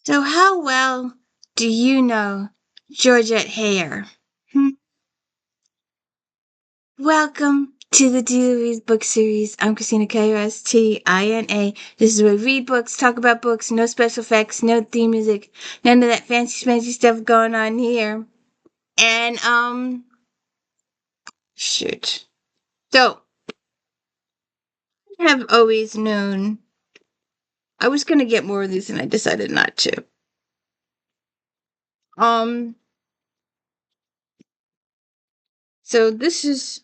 So how well do you know Georgette Heyer? Hmm? Welcome to the Daily Read book series. I'm Christina K-O-S-T-I-N-A. This is where we read books, talk about books, no special effects, no theme music, none of that fancy schmancy stuff going on here. And shoot. So I have always known I was gonna get more of these and I decided not to. Um so this is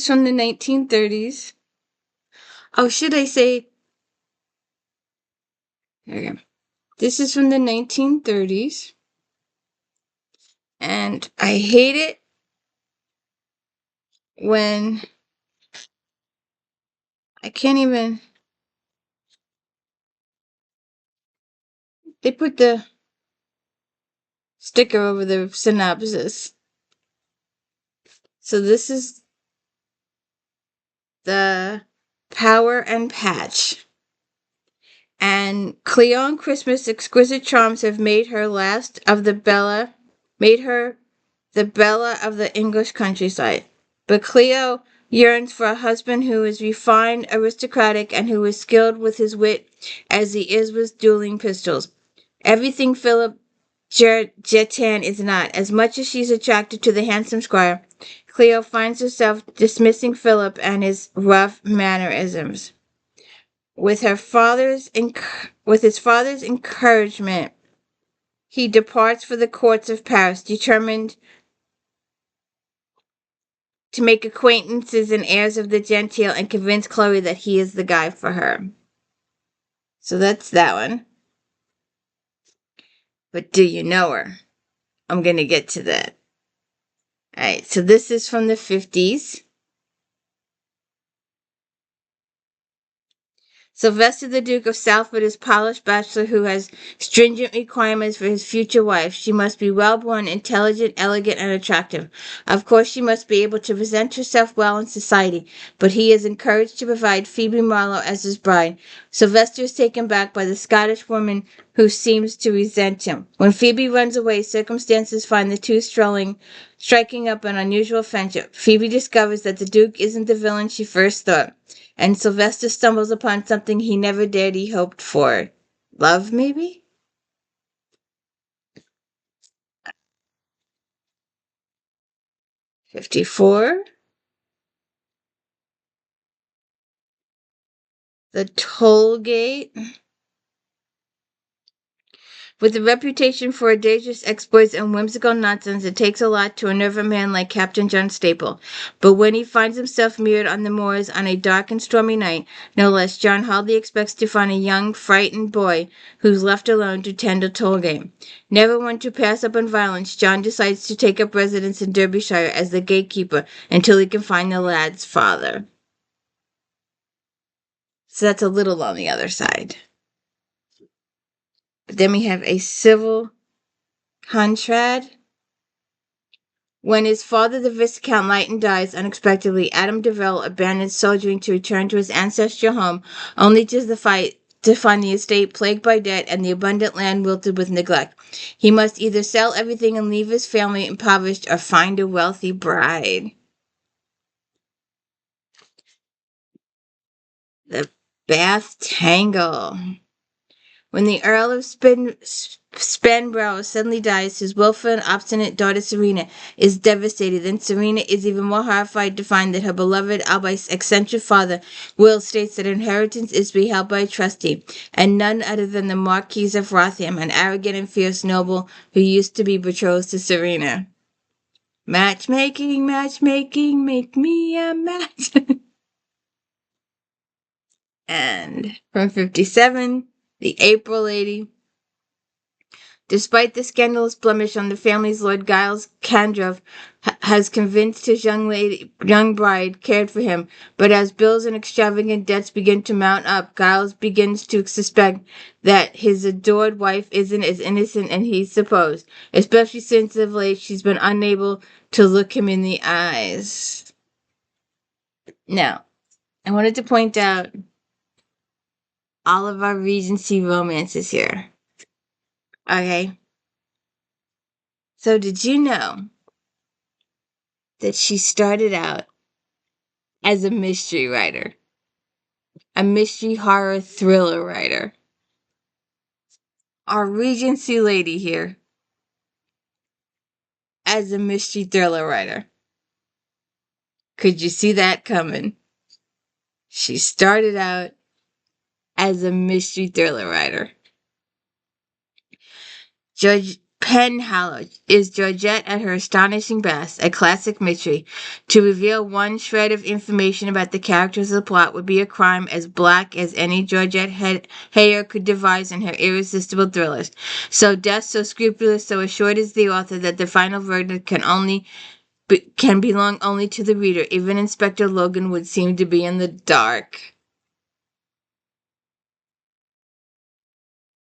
from the 1930s. Oh, should I say there we go. This is from the 1930s, and I hate it when I can't even. They put the sticker over the synopsis. So this is the Power and Patch. And Cleo and Christmas' exquisite charms have made her made her the Bella of the English countryside. But Cleo yearns for a husband who is refined, aristocratic, and who is skilled with his wit as he is with dueling pistols. Everything Philip Jetan is not. As much as she's attracted to the handsome squire, Cleo finds herself dismissing Philip and his rough mannerisms. With his father's encouragement, he departs for the courts of Paris, determined to make acquaintances and heirs of the genteel and convince Chloe that he is the guy for her. So that's that one. But do you know her? I'm going to get to that. Alright, so this is from the 50s. Sylvester the Duke of Southwood is a polished bachelor who has stringent requirements for his future wife. She must be well-born, intelligent, elegant, and attractive. Of course, she must be able to present herself well in society, but he is encouraged to provide Phoebe Marlowe as his bride. Sylvester is taken back by the Scottish woman who seems to resent him. When Phoebe runs away, circumstances find the two striking up an unusual friendship. Phoebe discovers that the Duke isn't the villain she first thought, and Sylvester stumbles upon something he never dared he hoped for. Love, maybe? 54. The Toll Gate. With a reputation for audacious exploits and whimsical nonsense, it takes a lot to unnerve a man like Captain John Staple. But when he finds himself mirrored on the moors on a dark and stormy night, no less, John hardly expects to find a young, frightened boy who's left alone to tend a toll gate. Never one to pass up on violence, John decides to take up residence in Derbyshire as the gatekeeper until he can find the lad's father. So that's a little on the other side. But then we have a civil contract. When his father, the Viscount Lytton, dies unexpectedly, Adam Deville abandons soldiering to return to his ancestral home, only to find the estate plagued by debt and the abundant land wilted with neglect. He must either sell everything and leave his family impoverished or find a wealthy bride. The Bath Tangle. When the Earl of Spenbrough suddenly dies, his willful and obstinate daughter Serena is devastated. Then Serena is even more horrified to find that her beloved, albeit eccentric father, will states that inheritance is to be held by a trustee, and none other than the Marquis of Rotham, an arrogant and fierce noble who used to be betrothed to Serena. Matchmaking, matchmaking, make me a match. And from 57, the April Lady. Despite the scandalous blemish on the family's, Lord Giles Candrove has convinced his young bride cared for him, but as bills and extravagant debts begin to mount up, Giles begins to suspect that his adored wife isn't as innocent as he supposed, especially since of late she's been unable to look him in the eyes. Now, I wanted to point out all of our Regency romances here. Okay. So did you know that she started out as a mystery writer, a mystery horror thriller writer? Our Regency lady here as a mystery thriller writer. Could you see that coming? She started out as a mystery thriller writer. George Penhallow is Georgette at her astonishing best, a classic mystery. To reveal one shred of information about the characters of the plot would be a crime as black as any Georgette Heyer could devise in her irresistible thrillers. So death, so scrupulous, so assured is the author that the final verdict can belong only to the reader. Even Inspector Logan would seem to be in the dark.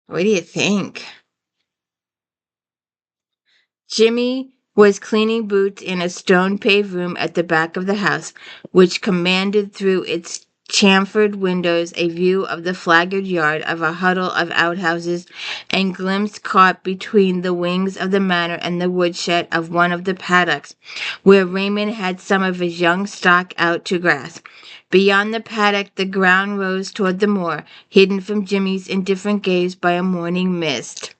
What do you think? Jimmy was cleaning boots in a stone-paved room at the back of the house, which commanded through its chamfered windows a view of the flagged yard of a huddle of outhouses and glimpsed caught between the wings of the manor and the woodshed of one of the paddocks, where Raymond had some of his young stock out to grass. Beyond the paddock the ground rose toward the moor, hidden from Jimmy's indifferent gaze by a morning mist.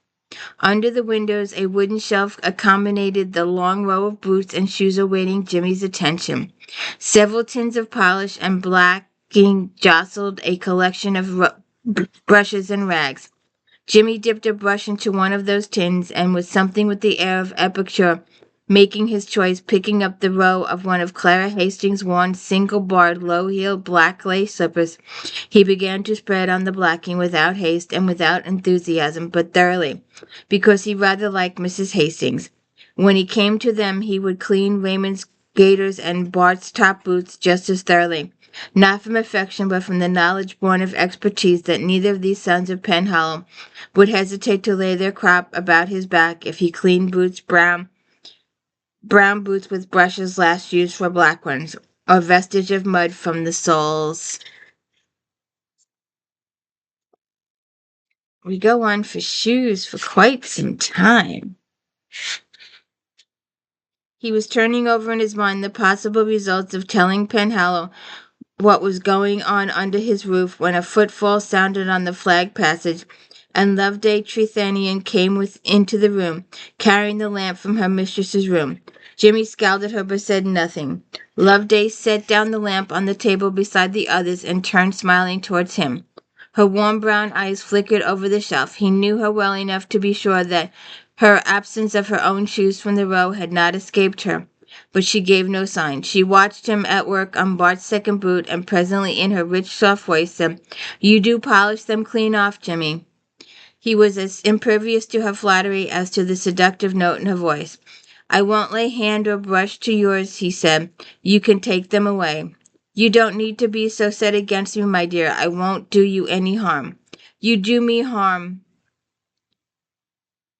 Under the windows, a wooden shelf accommodated the long row of boots and shoes awaiting Jimmy's attention. Several tins of polish and blacking jostled a collection of brushes and rags. Jimmy dipped a brush into one of those tins and, with something with the air of epicure, making his choice, picking up the row of one of Clara Hastings' worn single-barred, low-heeled black lace slippers, he began to spread on the blacking without haste and without enthusiasm, but thoroughly, because he rather liked Mrs. Hastings. When he came to them, he would clean Raymond's gaiters and Bart's top boots just as thoroughly, not from affection, but from the knowledge born of expertise that neither of these sons of Penhallow would hesitate to lay their crop about his back if he cleaned brown boots with brushes last used for black ones, or vestige of mud from the soles. We go on for shoes for quite some time. He was turning over in his mind the possible results of telling Penhallow what was going on under his roof when a footfall sounded on the flagged passage, and Loveday Trethanian came into the room, carrying the lamp from her mistress's room. Jimmy scowled at her but said nothing. Loveday set down the lamp on the table beside the others and turned smiling towards him. Her warm brown eyes flickered over the shelf. He knew her well enough to be sure that her absence of her own shoes from the row had not escaped her. But she gave no sign. She watched him at work on Bart's second boot, and presently in her rich, soft voice said, "You do polish them clean off, Jimmy." He was as impervious to her flattery as to the seductive note in her voice. "I won't lay hand or brush to yours," he said. "You can take them away. You don't need to be so set against me, my dear. I won't do you any harm." "You do me harm."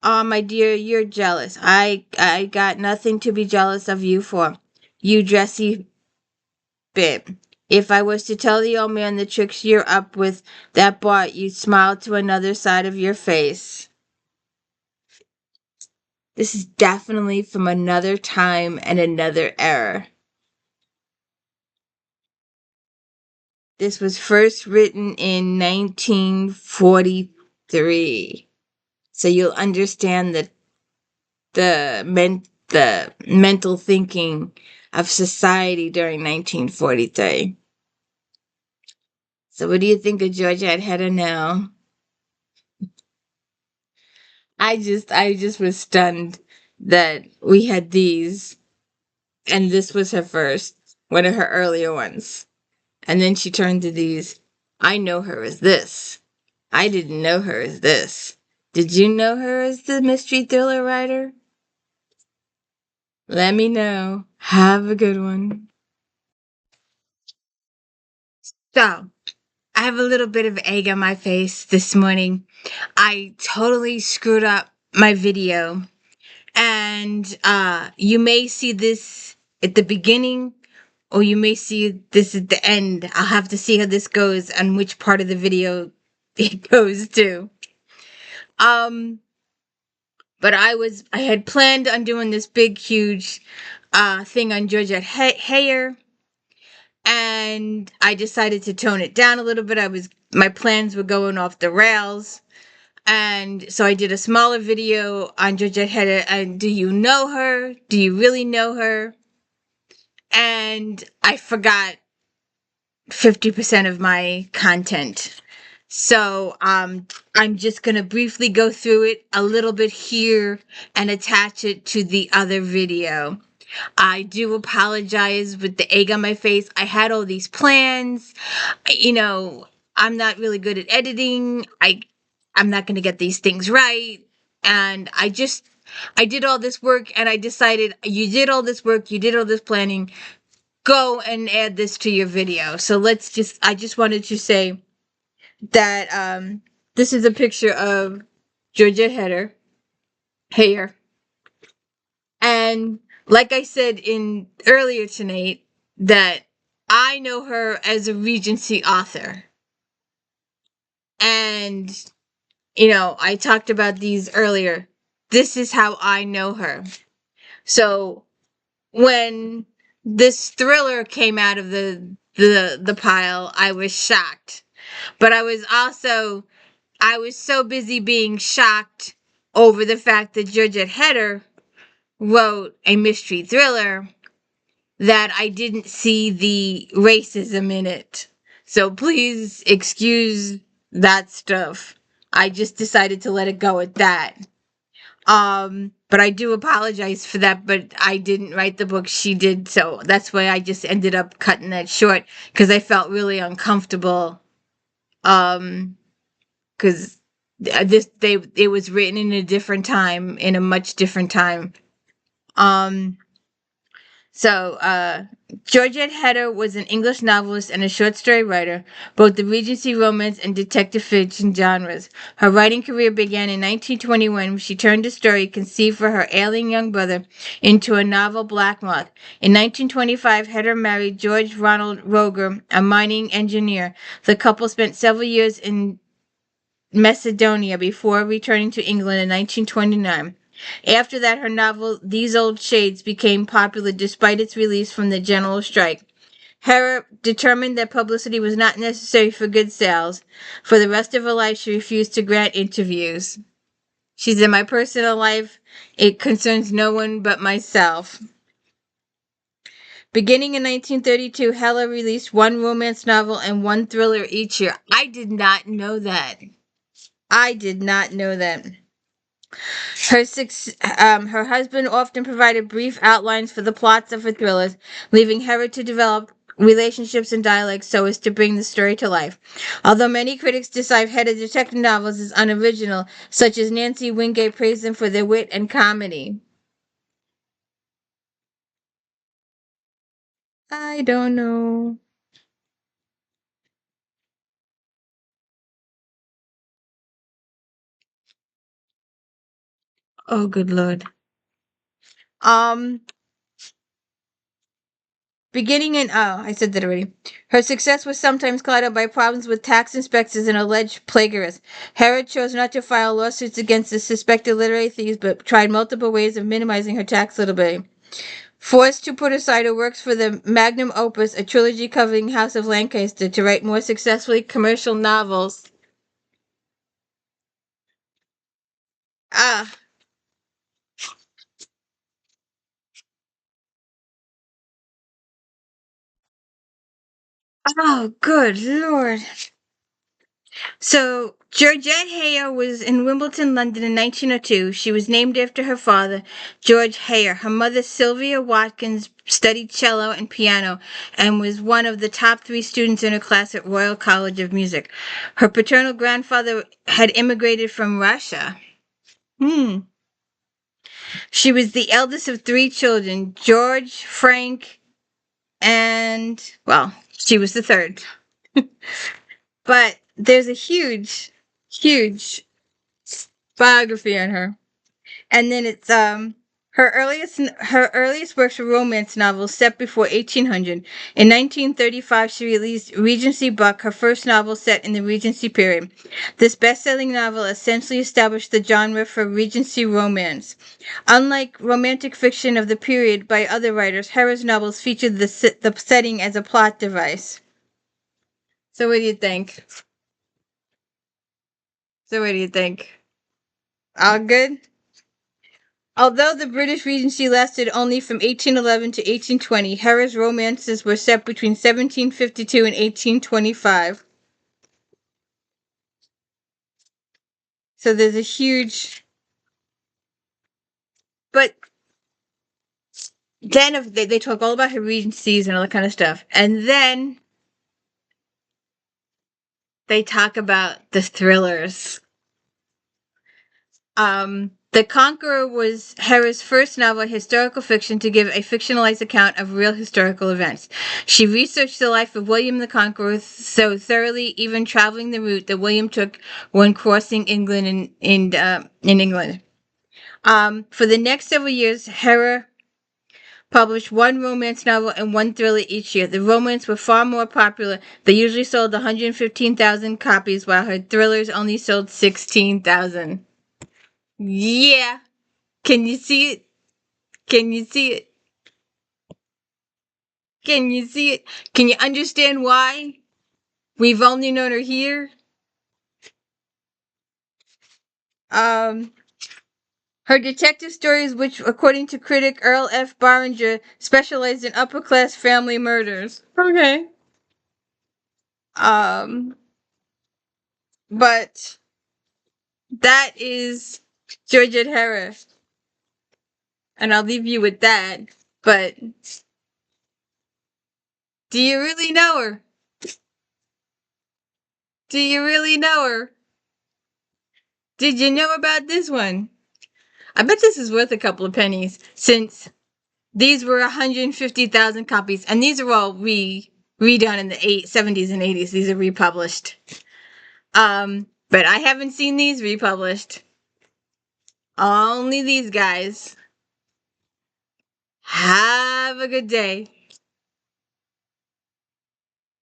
"Ah, my dear, you're jealous. I got nothing to be jealous of you for. You dressy bit. If I was to tell the old man the tricks you're up with that Bart, you'd smile to another side of your face." This is definitely from another time and another era. This was first written in 1943. So you'll understand the mental thinking of society during 1943. So what do you think of Georgette Heyer now? I just was stunned that we had these, and this was her first, one of her earlier ones. And then she turned to these. I know her as this. I didn't know her as this. Did you know her as the mystery thriller writer? Let me know. Have a good one. So, I have a little bit of egg on my face this morning. I totally screwed up my video. And you may see this at the beginning, or you may see this at the end. I'll have to see how this goes and which part of the video it goes to. Um, but I had planned on doing this big, huge thing on Georgette Heyer, and I decided to tone it down a little bit. My plans were going off the rails. And so I did a smaller video on Georgette Heyer. And do you know her? Do you really know her? And I forgot 50% of my content. So I'm just going to briefly go through it a little bit here and attach it to the other video. I do apologize with the egg on my face. I had all these plans. You know, I'm not really good at editing. I'm not going to get these things right. And I did all this work and I decided you did all this work, you did all this planning. Go and add this to your video. So I just wanted to say that this is a picture of Georgette Heyer. And like I said in earlier tonight, that I know her as a Regency author. And, I talked about these earlier. This is how I know her. So when this thriller came out of the pile, I was shocked. But I was so busy being shocked over the fact that Georgette Heyer wrote a mystery thriller that I didn't see the racism in it. So please excuse that stuff. I just decided to let it go at that. But I do apologize for that, but I didn't write the book, she did, so that's why I just ended up cutting that short, because I felt really uncomfortable. Because it was written in a different time, in a much different time. Um, So, Georgette Heyer was an English novelist and a short story writer, both the Regency romance and detective fiction genres. Her writing career began in 1921 when she turned a story conceived for her ailing young brother into a novel, Black Moth. In 1925, Heyer married George Ronald Roger, a mining engineer. The couple spent several years in Macedonia before returning to England in 1929. After that, her novel These Old Shades became popular despite its release from the general strike. Heyer determined that publicity was not necessary for good sales. For the rest of her life, she refused to grant interviews. She said, "My personal life, it concerns no one but myself." Beginning in 1932, Heyer released one romance novel and one thriller each year. I did not know that. I did not know that. Her husband often provided brief outlines for the plots of her thrillers, leaving Heyer to develop relationships and dialects so as to bring the story to life. Although many critics decide Heyer detective novels as unoriginal, such as Nancy Wingate praised them for their wit and comedy. I don't know. Oh, good Lord. Um, I said that already. Her success was sometimes clouded by problems with tax inspectors and alleged plagiarists. Heyer chose not to file lawsuits against the suspected literary thieves, but tried multiple ways of minimizing her tax liability. Forced to put aside her works for the magnum opus, a trilogy covering House of Lancaster, to write more successfully commercial novels. Ah, oh, good Lord. So, Georgette Heyer was in Wimbledon, London in 1902. She was named after her father, George Heyer. Her mother, Sylvia Watkins, studied cello and piano and was one of the top 3 students in her class at Royal College of Music. Her paternal grandfather had immigrated from Russia. She was the eldest of 3 children, George, Frank, and, well, she was the third. But there's a huge, huge biography on her. And then it's Her earliest works were romance novels set before 1800. In 1935, she released Regency Buck, her first novel set in the Regency period. This best-selling novel essentially established the genre for Regency romance. Unlike romantic fiction of the period by other writers, Hera's novels featured the setting as a plot device. So what do you think? So what do you think? All good? Although the British Regency lasted only from 1811 to 1820, Hera's romances were set between 1752 and 1825. So there's a huge. But then they talk all about her regencies and all that kind of stuff. And then they talk about the thrillers. The Conqueror was Hera's first novel, historical fiction, to give a fictionalized account of real historical events. She researched the life of William the Conqueror so thoroughly, even traveling the route that William took when crossing England in England. For the next several years, Hera published one romance novel and one thriller each year. The romance were far more popular. They usually sold 115,000 copies, while her thrillers only sold 16,000. Yeah. Can you see it? Can you see it? Can you see it? Can you understand why we've only known her here? Um, Her detective stories, which, according to critic Earl F. Barringer, specialized in upper-class family murders. Okay. Um, but that is Georgette Heyer, and I'll leave you with that. But do you really know her? Do you really know her? Did you know about this one? I bet this is worth a couple of pennies, since these were 150,000 copies, and these are all redone in the 70s and 80s. These are republished. But I haven't seen these republished. Only these guys. Have a good day.